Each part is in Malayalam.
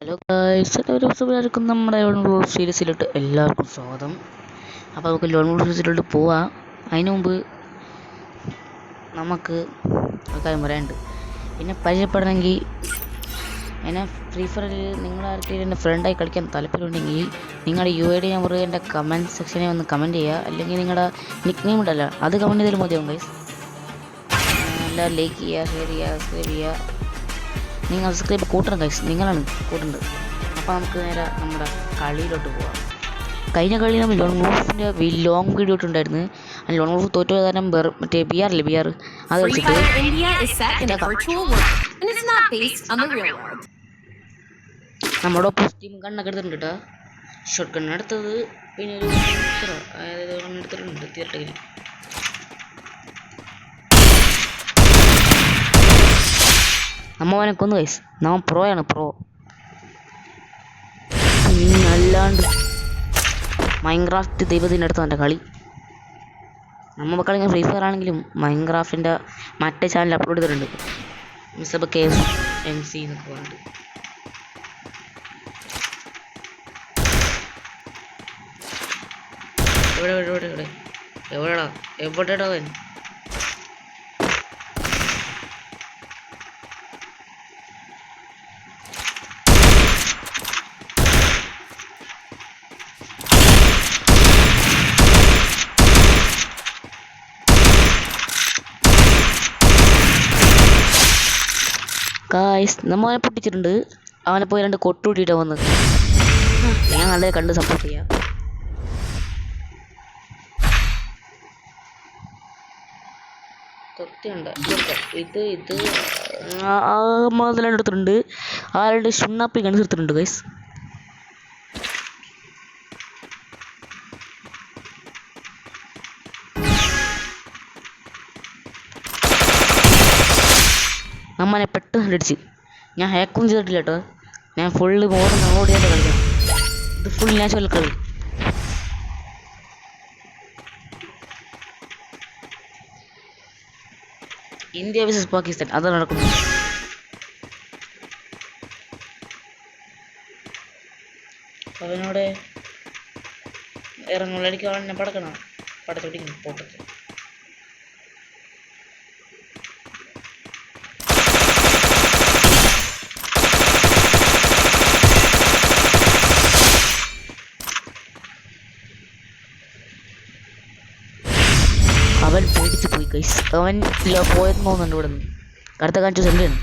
ഹലോ ഗായ്സ്, എല്ലാവർക്കും നമ്മുടെ ലോൺ വോൾഫ് സീരീസിലോട്ട് എല്ലാവർക്കും സ്വാഗതം. അപ്പോൾ നമുക്ക് ലോൺ വോൾഫ് സീരീസിലോട്ട് പോവാം. അതിനു മുമ്പ് നമുക്ക് ഒരു കാര്യം പറയാനുണ്ട്. എന്നെ പരിചയപ്പെടണമെങ്കിൽ എന്നെ ഫ്രീ ഫയറിൽ നിങ്ങളാർക്കെങ്കിലും എൻ്റെ ഫ്രണ്ടായി കളിക്കാൻ താല്പര്യമുണ്ടെങ്കിൽ നിങ്ങളുടെ UID നമ്പർ എൻ്റെ കമൻറ്റ് സെക്ഷനിൽ വന്ന് കമൻറ്റ് ചെയ്യുക. അല്ലെങ്കിൽ നിങ്ങളുടെ നിക്ക് നെയിം ഉണ്ടല്ലോ, അത് കമൻറ്റ് ചെയ്താലും മതിയാവും ഗൈസ്. എല്ലാവരും ലൈക്ക് ചെയ്യുക, ഷെയർ ചെയ്യുക, സബ്സ്ക്രൈബ് ചെയ്യുക. നിങ്ങൾ സബ്സ്ക്രൈബ് കൂട്ടണം ഗൈസ്, നിങ്ങളാണ് കൂട്ടേണ്ടത്. അപ്പോൾ നമുക്ക് നേരെ നമ്മുടെ കളിയിലോട്ട് പോകാം. കഴിഞ്ഞ കളി നമ്മൾ ലോൺ വോൾഫിൻ്റെ ലോങ് വീഡിയോ ഇട്ടുണ്ടായിരുന്നു. ആ ലോൺ വോൾഫ് തോറ്റ കാരണം മറ്റേ ബിആർ അത് വെച്ചിട്ട് നമ്മുടെ ടീം കണ്ണൊക്കെ എടുത്തിട്ടുണ്ട് കേട്ടോ. ഷോട്ട് ഗൺ എടുത്തത്, പിന്നെ ഒരു എടുത്തിട്ടുണ്ട് തീർച്ചയായും. നമ്മനെ കൊന്നു ഗൈസ്, നമ്മ പ്രോയാണ് പ്രോ. അല്ലാണ്ട് മൈൻക്രാഫ്റ്റ് ദൈവത്തിൻ്റെ അടുത്ത് എൻ്റെ കളി. നമ്മൾ കളിക്കാൻ ഫ്രീ ഫയർ ആണെങ്കിലും മൈൻക്രാഫ്റ്റിൻ്റെ മറ്റേ ചാനൽ അപ്ലോഡ് ചെയ്തിട്ടുണ്ട്, മിസ്സബ് KSMC എന്നൊക്കെ പറഞ്ഞിട്ട്. എവിടെടാ അവൻ? ഗായ്സ്, നമ്മളെ പൊട്ടിച്ചിട്ടുണ്ട്. അവനെ പോയി 2 കൊട്ടുകൂട്ടിയിട്ടാണ് വന്നത്. ഞാൻ നല്ല കണ്ട് സപ്പോർട്ട് ചെയ്യാം. തൊട്ടിയുണ്ട് ഇത് മുതലാണ് എടുത്തിട്ടുണ്ട്. ആരുടെ ഷുണ്ണാപ്പി കണ്ടു എടുത്തിട്ടുണ്ട് ഗൈസ്. നമ്മനെ പെട്ടെന്ന് അടിച്ച്. ഞാൻ ഹാക്കൊന്നും ചെയ്തിട്ടില്ല കേട്ടോ. ഞാൻ ഫുള്ള് ഓടിയായിട്ട് കളിക്കാം. ഇത് ഫുൾ നാച്ചുറൽ കളി. ഇന്ത്യ വേഴ്സസ് പാകിസ്ഥാൻ, അതാണ് നടക്കുന്നത്. അവനോട് ഇറങ്ങുള്ള അടിക്കുക, അവനെ പടക്കണം, പടച്ചോടിക്കണം പോട്ടത്ത്. അവൻ പേടിച്ച് പോയി ഗൈസ്. അവൻ പോയെന്ന് തോന്നുന്നുണ്ട് ഇവിടെ നിന്ന്. അടുത്ത കാണിച്ചു സെൻ്റെയാണ്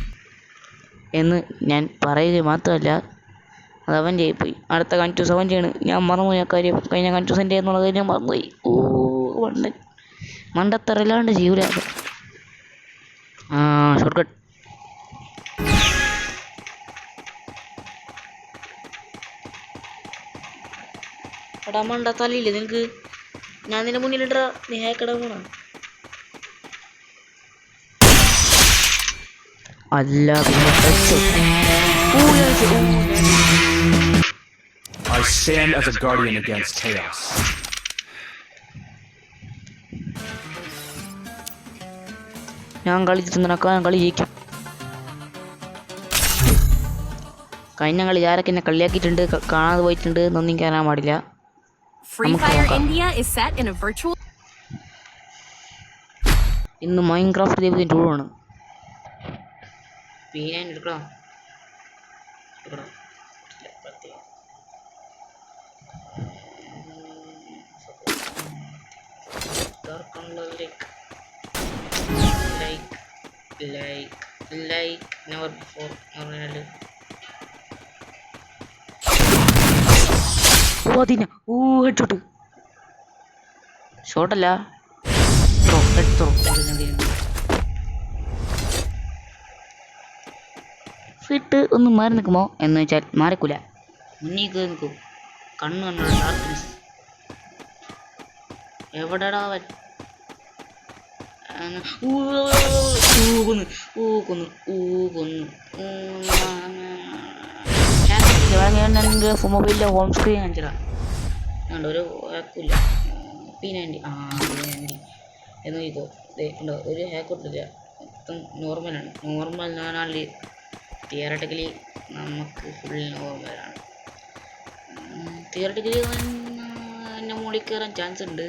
എന്ന് ഞാൻ പറയുക മാത്രമല്ല, അത് അവൻ പോയി. അടുത്ത കാണിച്ചു 70 ഞാൻ മറന്നുപോയി ആ കാര്യം. കഴിഞ്ഞ കാണിച്ചു സെൻ്റ് എന്നുള്ളത് ഞാൻ മറന്നുപോയി. വണ്ടൻ മണ്ടത്തറല്ലാണ്ട് ചെയ്യൂല. Short cut. എടാ മണ്ട, തലയില്ലേ നിനക്ക്? ഞാൻ നിന്റെ മുന്നിലിട്ടാ നീ ഹാക്കടാ പോണ. അല്ല I stand as a guardian against chaos. ഞാൻ കളിച്ചിട്ട് കളി ജയിക്കും. കഴിഞ്ഞ കളി ആരൊക്കെ എന്നെ കളിയാക്കിയിട്ടുണ്ട്, കാണാതെ പോയിട്ടുണ്ട് എന്നൊന്നും കയറാൻ പാടില്ല. ഇന്ന് മൈൻക്രാഫ്റ്റ് ദൈവത്തിൻ്റെ ടൂറാണ്. പിന്നെ എടുക്കണം. like never before പറഞ്ഞാല് ഹെഡ്ഷോട്ട്. ഷോട്ടല്ല, ഫിട്ട് ഒന്ന് മാറി നിൽക്കുമോ എന്ന് വെച്ചാൽ മാറിക്കൂല. മുന്നീക്ക് നിൽക്കും. കണ്ണു കണ്ണുള്ള ഡാർക്ക്നെസ്. എവിടെടാ അവൻ? മൊബൈലിലെ ഹോം സ്ക്രീൻ കാണിച്ചടാ. അതുകൊണ്ട് ഒരു ഹാക്കില്ല. P90 എന്ന് ചോദിക്കോ. ഉണ്ടോ ഒരു ഹാക്ക് ഇട്ടില്ല. മൊത്തം നോർമലാണ്. നോർമൽ 4 തിയറട്ടിക്കലി നമുക്ക് ഫുൾ നോവലാണ്. തിയറട്ടിക്കലി എൻ്റെ മുകളിൽ കയറാൻ ചാൻസ് ഉണ്ട്,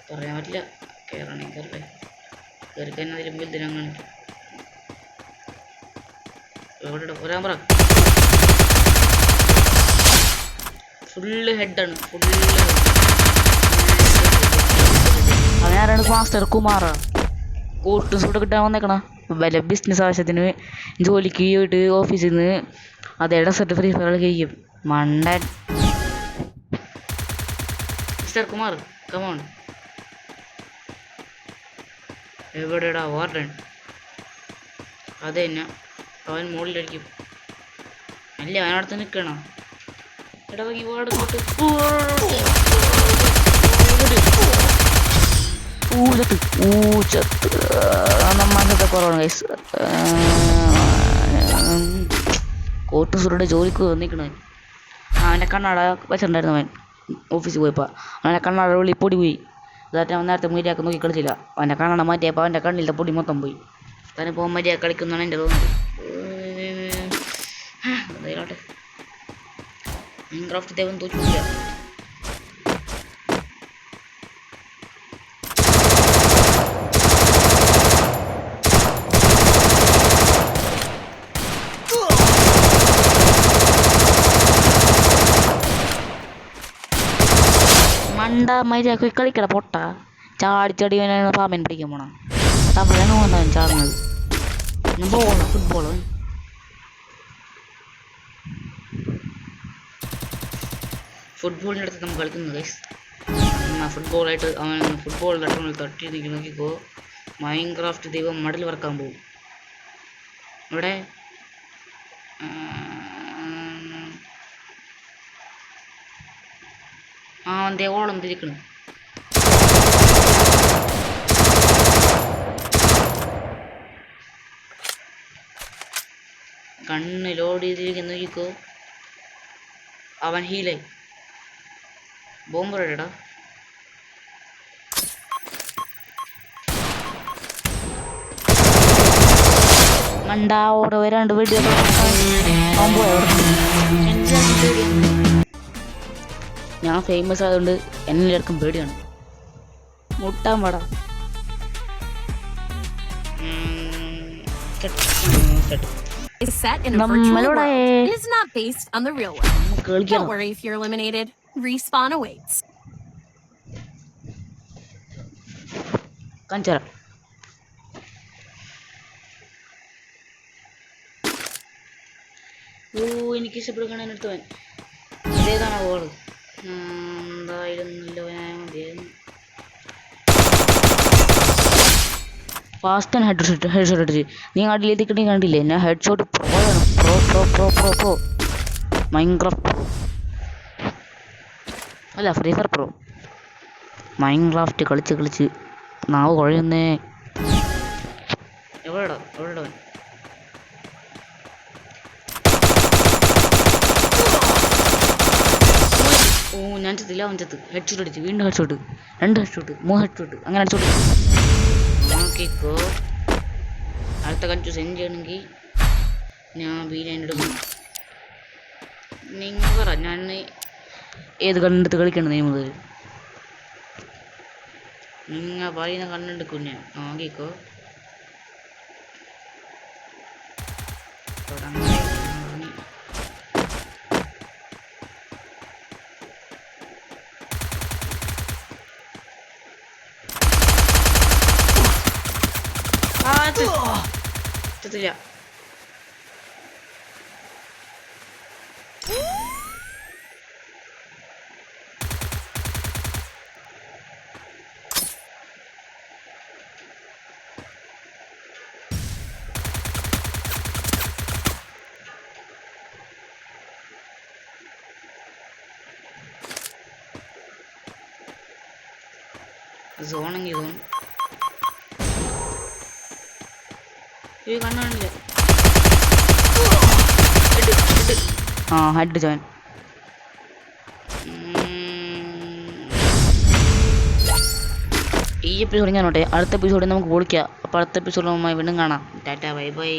പറയാൻ പറ്റില്ല. കയറണമെങ്കിൽ കയറട്ടെ, കയറി കഴിഞ്ഞാൽ അതിലും വലുതിനും കാണിക്കും. എവിടെ വരാൻ പറ. ഫുള്ള് ഹെഡാണ്, അവനാരാണ്? മാസ്റ്റർ കുമാറ. കോട്ട് സൂട്ട് കിട്ടാൻ വന്നേക്കണ വല്ല ബിസിനസ് ആവശ്യത്തിന് ജോലിക്ക് പോയിട്ട് ഓഫീസിൽ നിന്ന് അതേ ഡെസർട്ട് ഫ്രീ ഫയർ കഴിക്കും മണ്ടൻ. Mister Kumar come on. എവിടെടാ വാർഡൻ? അത് തന്നെ, അവൻ മുകളിലടിക്കും. അല്ല അവനടുത്ത് നിൽക്കണോ? എടാ ഈ വാർഡ് നമ്മത്തെ കുറവാണ് ഗൈസ്. കോട്ട് സുരുടെ ജോലിക്ക് വന്നിക്കണേ. അവൻ്റെ കണ്ണാട വെച്ചിട്ടുണ്ടായിരുന്നു. അവൻ ഓഫീസിൽ പോയപ്പോൾ അവൻ്റെ കണ്ണാട ഉള്ളിൽ പൊടി പോയി. അതായിട്ട് അവൻ നേരത്തെ മര്യാദക്ക് നോക്കി കളിച്ചില്ല. അവൻ്റെ കണ്ണാട മാറ്റിയപ്പോൾ അവൻ്റെ കണ്ണിലത്തെ പൊടി മൊത്തം പോയി. താനിപ്പോൾ മര്യാദ കളിക്കുന്നതാണ് എൻ്റെ തോന്നുന്നത്. അതായിട്ടെ മൈൻക്രാഫ്റ്റ് ദൈവം തോറ്റില്ല. മണ്ട മര്യാദക്ക് കളിക്കട പൊട്ട. ചാടി പാമ്പൻ പിടിക്കാൻ പോണം. തമിഴാണ് പോകുന്നവൻ ചാടുന്നത്. Ball football. ഫുട്ബോളിൻ്റെ അടുത്ത് നമ്മൾ കളിക്കുന്നത് ഗൈസ്. ഫുട്ബോളായിട്ട് അവൻ ഫുട്ബോളിൻ്റെ അടുത്ത് തട്ടി നിൽക്കി നോക്കിക്കോ. മൈൻക്രാഫ്റ്റ് ദൈവം മടൽ വറക്കാൻ പോകും. ഇവിടെ അവൻ്റെ ഓളം തിരിക്കണം. കണ്ണ് ലോഡ് ചെയ്തിരിക്കുന്ന നോക്കിക്കോ. അവൻ ഹീലായി. ബോംബറടാ. മണ്ടാ ഓടെ വരാണ്ട് വീഡിയോ ഞാൻ ഫേമസ് ആയതുകൊണ്ട് എല്ലാവർക്കും പേടിയാണ്. മുട്ടാൻ പാടാ. Is set in a virtual world. It is not based on the real world. Don't worry if you're eliminated. Respawn awaits. കാണിച്ചറ. എനിക്ക് ഇഷ്ടപ്പെടുകയാണ് എടുത്തവൻ. ഇതേതാണോ ഓള്? എന്തായിരുന്നല്ലോ മതിയായിരുന്നു. ഫാസ്റ്റ് ആൻഡ് ഹെഡ് ഷോട്ട് അടിച്ച് നീ അടിയിലേക്ക് കിട്ടി കണ്ടില്ലേ? ഞാൻ ഹെഡ് ഷോട്ട് പ്രോയാണ്. പ്രോ മൈൻക്രാഫ്റ്റ് പ്രോ അല്ല ഫ്രീ ഫയർ പ്രോ. മൈൻക്രാഫ്റ്റ് കളിച്ച് നാവ് കുഴയുന്നേ. എവിടെടാ അവൻ? ഞാൻ ചത്തില്ല, അവൻ ചത്ത്. ഹെഡ് ഷോട്ട് അടിച്ച് വീണ്ടും head shot, 2 head shot, 3 head shot, അങ്ങനെ അടിച്ചോട്ട് നോക്കിക്കോ. അടുത്ത കഞ്ചു സെൻഡ് ചെയ്യണമെങ്കിൽ ഞാൻ ബീനെടുക്കും. നിങ്ങൾ പറ ഞാൻ ഏത് കണ്ണെടുത്ത് കളിക്കണം? നീ മുതൽ നിങ്ങൾ പറയുന്ന കണ്ണെടുക്കും ഞാൻ. നോക്കിക്കോ. ചത്തില്ല. സോണെങ്കിൽ സോൺ ഈ കണ്ണാണില്ല. Head join. ഈ എപ്പിസോഡ് ഞാനോട്ടെ. അടുത്ത എപ്പിസോഡിൽ നമുക്ക് പൊളിക്കാം. അപ്പോൾ അടുത്ത എപ്പിസോഡിൽ വീണ്ടും കാണാം. Tata bye by.